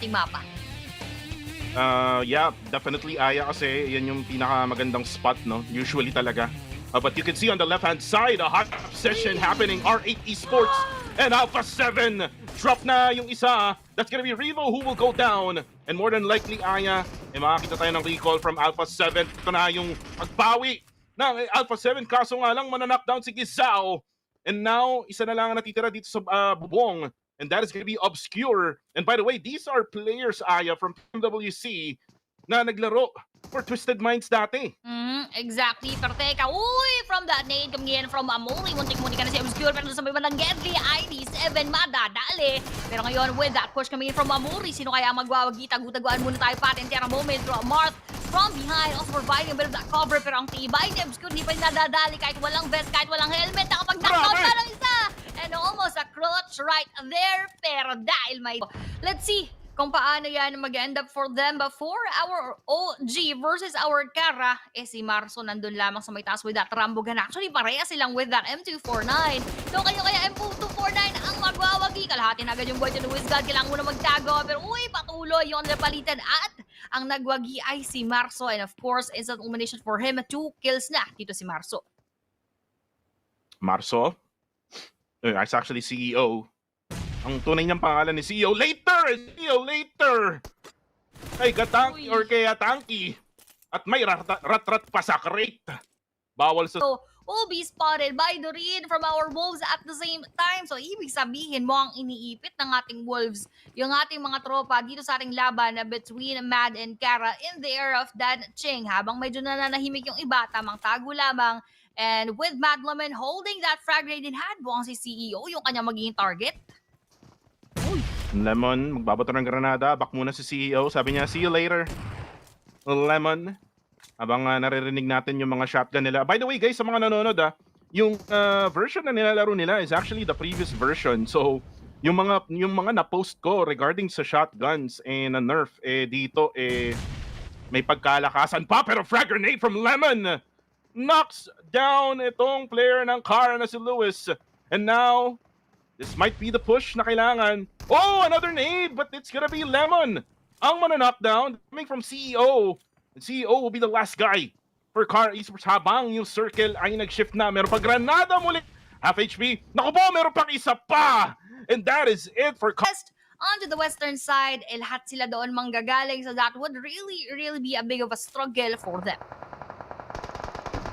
ating mapa. Yeah, definitely Aya kasi yan yung pinakamagandang spot, no? Usually talaga. But you can see on the left-hand side, a hot session happening. R8 Esports and Alpha 7. Drop na yung isa. That's gonna be Revo who will go down. And more than likely, Aya, makakita tayo ng recall from Alpha 7. Ito na yung pagbawi ng Alpha 7. Kaso nga lang, mananockdown si Gizao. And now, isa na lang ang natitira dito sa bubong. And that is gonna be Obscure. And by the way, these are players, Aya, from PMWC na naglaro for Twisted Minds dati. Exactly. Pero teka, uy, from that nade, coming in from Amori, muntik-muntik ka na si Obscure, pero sa may bandang Gedli, ID7 madadali. Pero ngayon, with that push coming in from Amori, sino kaya magwawagi? Tagu-taguan muna tayo patin. Terra moment, Marth from behind, also providing a bit of that cover, pero ang tibay ni Obscure, hindi pa rin nadadali kahit walang vest, kahit walang helmet, nakapag-knockdown pa ng isa. And almost a clutch right there, pero dahil may... Let's see kung paano yan mag-end up for them. But for our OG versus our Kara, si Marso nandun lamang sa may taas with that Rambogan. Actually, pareha silang with that M249. So, kaya M249 ang magwawagi. Kalahati na agad yung boy to the Wizgod. Kailangan muna magtago. Pero uy, patuloy yung napalitan. At ang nagwagi ay si Marso. And of course, instant elimination for him. 2 kills na dito si Marso. Marso? It's actually CEO. Ang tunay niyang pangalan ni CEO later! CEO later! Kay Gatanki or kaya Tanki. At may rat-rat pa sa crate. Bawal sa... So, Obi spotted by the read from our Wolves at the same time. So, ibig sabihin mo ang iniipit ng ating Wolves, yung ating mga tropa dito sa ating laban na between Mad and Kara in the era of Dan Ching. Habang medyo nananahimik yung iba, tamang tago lamang. And with Mad Lemon holding that frag grenade in hand, buong si CEO yung kanyang magiging target. Lemon, magbabato ng granada. Back muna si CEO. Sabi niya, see you later. Lemon. Habang naririnig natin yung mga shotgun nila. By the way, guys, sa mga nanonood, yung version na nilalaro nila is actually the previous version. So, yung mga na-post ko regarding sa shotguns and nerf, dito, may pagkalakasan pa. Pero frag grenade from Lemon knocks down itong player ng Kara na si Lewis. And now, this might be the push na kailangan. Oh, another nade, but it's gonna be Lemon. Ang knockdown coming from CEO. And CEO will be the last guy for Kara Esports habang yung circle ay nag-shift na. Meron pa granada muli. Half HP. Naku po, meron pang isa pa. And that is it for Kara. Onto the western side, lahat sila doon manggagaling. So that would really be a big of a struggle for them.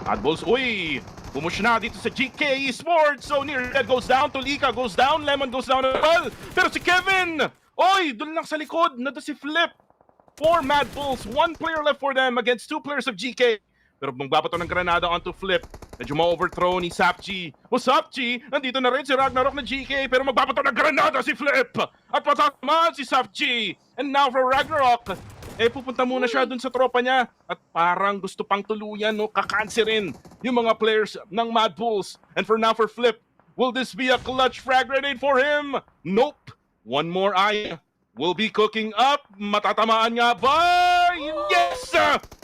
Mad Bulls, uy! Bumush na dito sa GK Esports. So Nearhead goes down, Tulika goes down, Lemon goes down as well. Pero si Kevin, oy, doon lang sa likod, nado si Flip. 4 Mad Bulls, 1 player left for them against 2 players of GK. Pero magbabato ng granada onto Flip. Medyo ma-overthrow ni Sapchi. What's up, G? Nandito na rin si Ragnarok na GK, pero magbabato ng granada si Flip. At patatamaan si Sapchi. And now for Ragnarok, pupunta muna siya dun sa tropa niya at parang gusto pang tuluyan, no, kakanserin yung mga players ng Mad Bulls. And for now, for Flip, will this be a clutch frag grenade for him? Nope. One more eye will be cooking up. Matatamaan nga ba? Yes!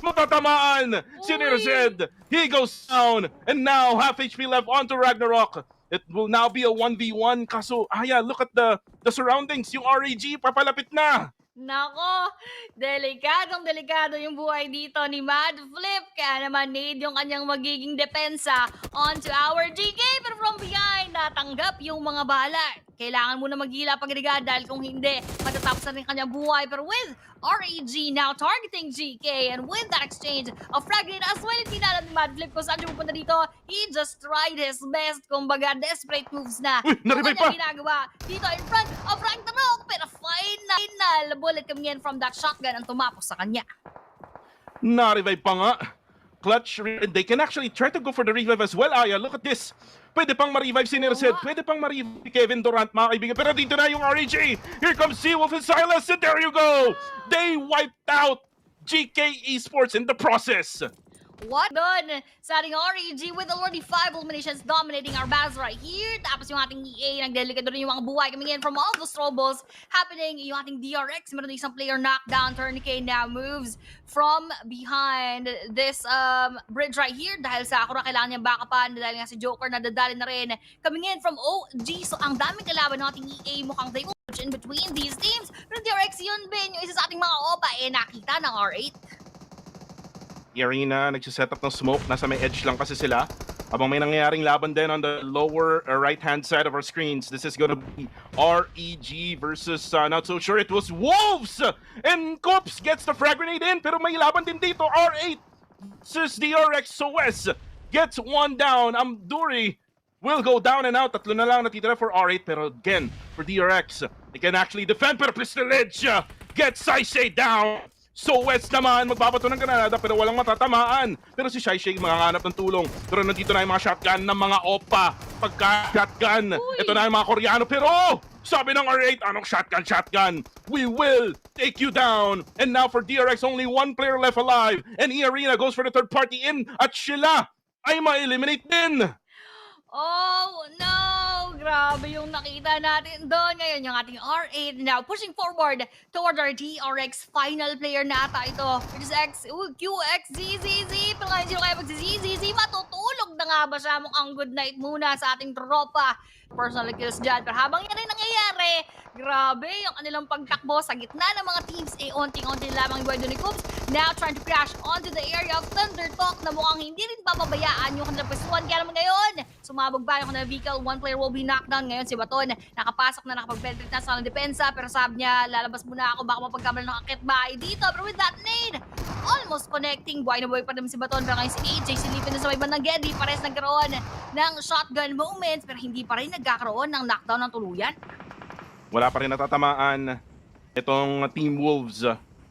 Matatamaan! Si Nearhead, he goes down. And now, half HP left onto Ragnarok. It will now be a 1v1. Kaso, look at the surroundings. Yung REG, papalapit na. Nako, delikado yung buhay dito ni Mad Flip. Kaya naman nade yung kanyang magiging depensa onto our GK. Pero from behind, natanggap yung mga bala. Kailangan muna maghila pag-rigad dahil kung hindi, matatapos na rin kanyang buhay. Pero with REG now targeting GK and with that exchange of frag grenade as well, hindi na alam ni Mad Flip kung saan siya pupunta dito. He just tried his best. Kumbaga, desperate moves na. Uy, naribay pa! Ginagawa dito in front of Ragnarok. Pero final bullet coming in from that shotgun ang tumapos sa kanya. Na-revive pa nga. Clutch, they can actually try to go for the revive as well, Aya. Look at this. Pwede pang ma-revive si Nearhead. Pwede pang ma-revive si Kevin Durant, mga kaibigan. Pero dito na yung REG. Here comes Seawolf and Silas. And there you go. They wiped out GK Esports in the process. What done sa ating REG with already 5 eliminations dominating our battles right here. Tapos yung ating EA, nagdelikado rin yung mga buhay coming in from all the troubles happening. Yung ating DRX, meron isang player knockdown. Tourniquet now moves from behind this bridge right here. Dahil sa Sakura, kailangan niya backupan. Dahil nga si Joker, nadadali na rin. Coming in from OG. So ang daming kalaban ng ating EA, mukhang they in between these teams. Pero DRX yun, Ben, yung isa sa ating mga OPA, nakita ng R8. Arena nagsiset up ng smoke. Nasa may edge lang kasi sila. Habang may nangyayaring laban din on the lower right-hand side of our screens. This is gonna be REG versus not so sure. It was Wolves! And Cops gets the frag grenade in. Pero may laban din dito. R8 versus DRX SOS gets one down. Amduri will go down and out. Tatlo na lang natitira for R8. Pero again, for DRX, they can actually defend. Pero Pistol Edge gets Saisei down. So West naman, magbabato ng granada pero walang matatamaan. Pero si Saisei manghanap ng tulong. Pero nandito na yung mga shotgun ng mga OPA. Pagka-shotgun, ito na yung mga Koreano. Pero sabi ng R8, anong shotgun? We will take you down. And now for DRX, only one player left alive. And E-Arena goes for the third party in. At sila ay ma-eliminate din. Oh, no! Grabe yung nakita natin doon. Ngayon yung ating R8 now pushing forward toward our DRX final player na ata ito. Which is QXZZZ. Pero ngayon sino kaya mag-ZZZ? Matutulog na nga ba siya? Mukhang good night muna sa ating tropa. Personal kills dyan. Pero habang yan ay nangyayari, grabe yung kanilang pagtakbo sa gitna ng mga teams. Onting-onting lamang yung ni Coops. Now trying to crash onto the area of Thunder Talk na mukhang hindi rin papabayaan yung kanilang pwestuhan. Kaya naman ngayon, sumabog ba yung kanilang vehicle? One player will be knocked down. Ngayon si Baton, nakapasok na, nakapag-penetrate na sa kanilang depensa. Pero sabi niya, lalabas muna ako, baka mapagkamala ng akit bahay dito. Pero with that nade, almost connecting. Buhay na buhay pa naman si Baton. Pero ngayon si AJ, silipin na sa may bandang Geddy. Pares nagkaroon ng shotgun moments. Pero hindi pa rin nagkakaroon ng knockdown ng tuluyan. Wala pa rin natatamaan itong Team Wolves.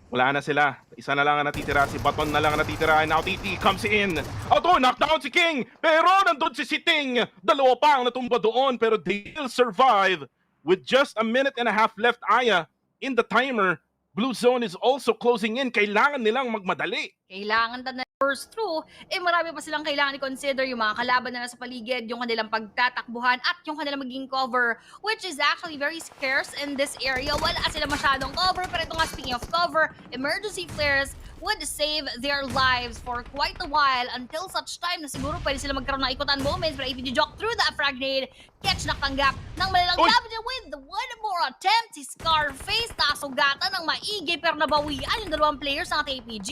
Wala na sila. Isa na lang ang natitira. Si Baton na lang ang natitira. And now TT comes in. Auto, knockdown si King. Pero nandun si Siting. Dalawa pa ang natumba doon. Pero they will survive. With just a minute and a half left, Aya, in the timer. Blue Zone is also closing in. Kailangan nilang magmadali. Kailangan na first through, marami pa silang kailangan i-consider yung mga kalaban na nasa paligid, yung kanilang pagtatakbuhan at yung kanilang maging cover, which is actually very scarce in this area. Wala sila masyadong cover, pero ito nga, speaking of cover, emergency flares would save their lives for quite a while until such time na siguro pwede sila magkaroon ng ikutan moments. Pero APG Jock through that frag grenade, catch natanggap ng malalang damage with one more attempt. Si Scarface nasugatan ng maigi pero nabawian yung dalawang players ng ating APG.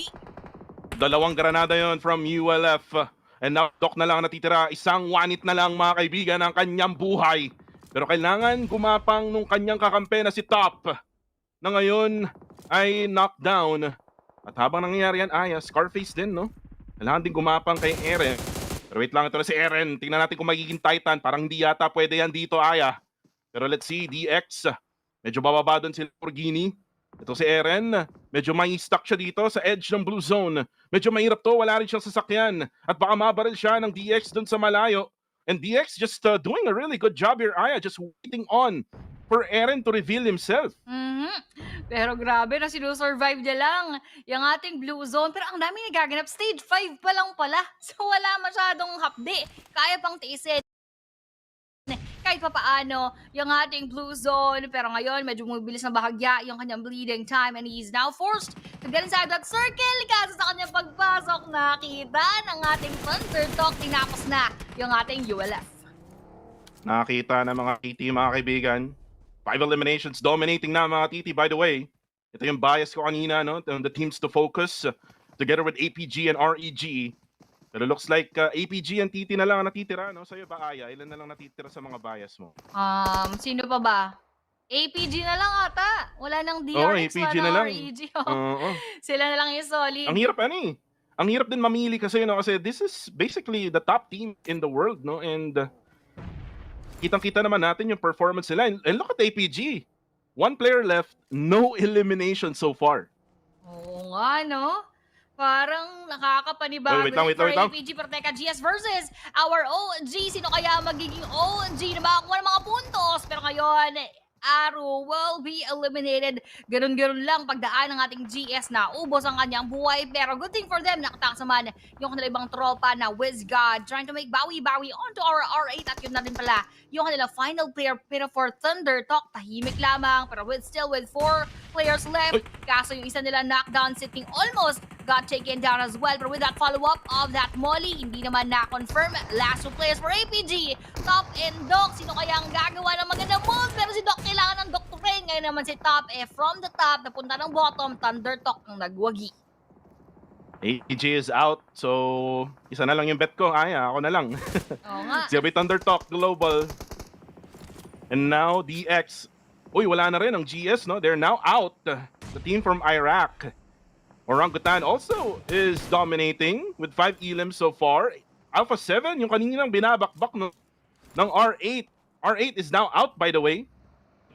Dalawang granada yon from ULF. And now, Doc na lang natitira. Isang wanit na lang, mga kaibigan, ang kanyang buhay. Pero kailangan gumapang nung kanyang kakampi na si Top. Na ngayon ay knockdown. At habang nangyayari yan, Scarface din, no? Kailangan din gumapang kay Eren. Pero wait lang, ito na si Eren. Tingnan natin kung magiging Titan. Parang hindi yata pwede yan dito, Aya. Pero let's see, DX. Medyo bababa doon si Lamborghini. Ito si Eren, medyo may stuck siya dito sa edge ng Blue Zone. Medyo mahirap to, wala rin siyang sasakyan. At baka mabaril siya ng DX dun sa malayo. And DX just doing a really good job here, Aya. Just waiting on for Eren to reveal himself. Pero grabe na sinusurvive niya lang yung ating Blue Zone. Pero ang dami nagaganap, stage 5 pa lang pala. So wala masyadong hapdi. Kaya pang tiisin kahit pa paano yung ating Blue Zone. Pero ngayon, medyo bumibilis na bahagya yung kanyang bleeding time and he is now forced to get inside that circle. Kasi sa kanyang pagpasok, nakita ng ating Thunder Talk, tinapos na yung ating ULF. Nakita na mga TT, mga kaibigan. 5 eliminations dominating na mga TT, by the way. Ito yung bias ko kanina, no? The teams to focus together with APG and REG. Pero looks like APG and TT na lang ang natitira, no? Sa'yo ba, Aya? Ilan na lang natitira sa mga bias mo? Sino pa ba? APG na lang ata. Wala nang DRX, APG wala na lang. REG. Sila na lang yung solid. Ang hirap, Ang hirap din mamili kasi, no? Kasi this is basically the top team in the world, no? And kitang-kita naman natin yung performance nila. And look at APG. One player left, no elimination so far. Oo nga, no? Parang nakakapanibago Wait lang. APG. Pero teka, GS versus our OG. Sino kaya magiging OG na makakuha ng mga puntos? Pero ngayon, Aru will be eliminated. Ganun-ganun lang pagdaan ng ating GS na ubos ang kanyang buhay. Pero good thing for them, nakatakas naman yung kanilang ibang tropa na WizGod trying to make bawi-bawi onto our R8. At yun na din pala yung kanilang final player. Pero for Thunder Talk, tahimik lamang. Pero still with 4 players left. Kaso yung isa nila knockdown sitting almost got taken down as well. Pero with that follow-up of that Molly, hindi naman na-confirm. Last 2 players for APG, Top and Doc. Sino kaya ang gagawa ng magandang move? Pero si Doc kailangan ng Doc to syempre, ngayon naman si Top, from the top, napunta ng bottom, Thundertalk ang nagwagi. AJ is out, so isa na lang yung bet ko. Ako na lang. Oo nga. Sabi Thunder Talk Global. And now DX. Uy, wala na rin ang GS, no? They're now out. The team from Iraq. Orangutan also is dominating with 5 elims so far. Alpha 7, yung kaninang binabakbak ng R8. R8 is now out, by the way.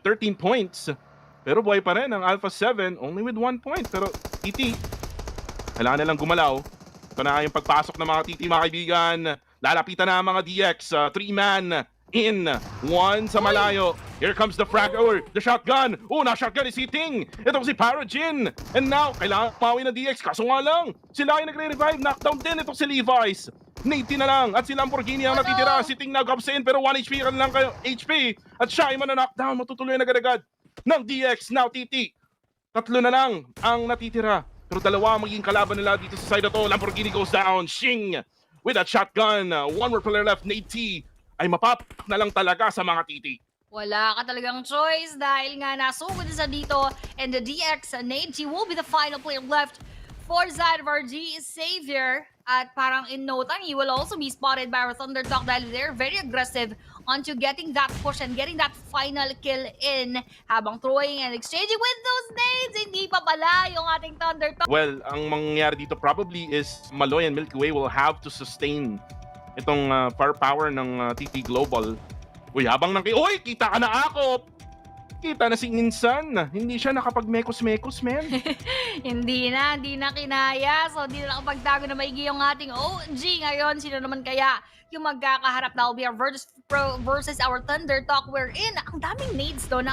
13 points. Pero buhay pa rin ang Alpha 7, only with 1 point. Pero TT, kailangan nilang gumalaw. Ito na yung pagpasok ng mga TT, mga kaibigan. Lalapitan na ang mga DX. 3-man in. 1 sa malayo. Here comes the frag, or the shotgun. Na-shotgun is hitting. Ito si Paragin. And now, kailangan pawi ng DX. Kaso nga lang, sila yung nagre-revive. Knockdown din itong si Levi's. Nate na lang. At si Lamborghini ang natitira. Sitting na Gobs in, pero 1 HP ka lang kayo. HP. At siya ay knockdown. Matutuloy na agad-agad ng DX. Now, TT. 3 na lang ang natitira. Pero 2 ang magiging kalaban nila dito sa side na to. Lamborghini goes down. Shing with that shotgun. 1 more player left. Nate T ay mapapak na lang talaga sa mga TT. Wala ka talagang choice dahil nga nasugod sa dito, and the DX Nate G will be the final player left for side of our G Savior. At parang in no time, he will also be spotted by our Thundertalk dahil they're very aggressive onto getting that push and getting that final kill in habang throwing and exchanging with those nades. Hindi pa pala yung ating Thundertalk. Well, ang mangyayari dito probably is Maloy and Milky Way will have to sustain itong firepower ng TT Global. Uy, habang uy, kita ka na ako! Kita na si Insan. Hindi siya nakapag-mekos-mekos, man. Hindi na kinaya. So, di na nakapagtago na maigi yung ating OG. Ngayon, sino naman kaya yung magkakaharap na will be our Virtus Pro versus our Thunder Talk wherein ang daming nades to.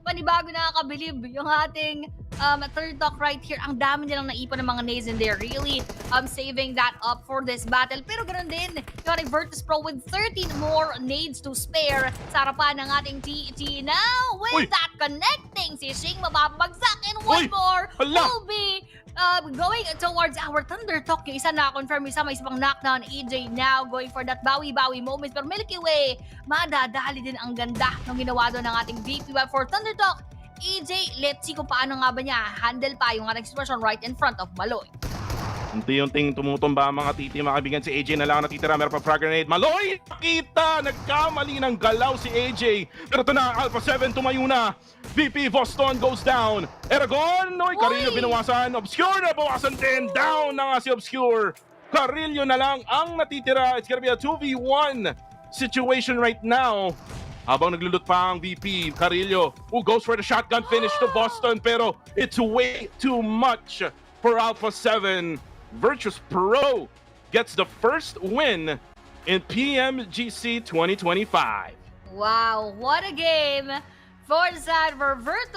Panibago nakakabilib yung ating Thunder Talk right here. Ang dami nilang naipon ng mga nades and they're really saving that up for this battle. Pero ganoon din yung ating Virtus Pro with 13 more nades to spare sa harapan ng ating TT. Now, with that connecting, si Shing mababagsak and one more will be going towards our Thunder Talk. Yung isa na-confirm, isa may isang knockdown. EJ now going for that bawi-bawi moments. Pero Milky Way, madadali din ang ganda ng ginawa doon ng ating VP. But for Thunder Talk, EJ, let's see kung paano nga ba niya handle pa yung ating situation right in front of Maloy. Unti-unting tumutumba ang mga TT, mga kaibigan. Si AJ na lang natitira. Meron pa frag grenade. Maloy! Nakita! Nagkamali ng galaw si AJ. Pero ito na, Alpha 7 tumayo na. VP Boston goes down. Eragon! Oy, Carillo binawasan. Obscure na bawasan din. Down na nga si Obscure. Carillo na lang ang natitira. It's gonna be a 2v1 situation right now. Habang naglulot pa ang VP, Carillo, who goes for the shotgun finish to Boston. Pero it's way too much for Alpha 7. Virtus Pro gets the first win in PMGC 2025. Wow, what a game for the side of our Virtus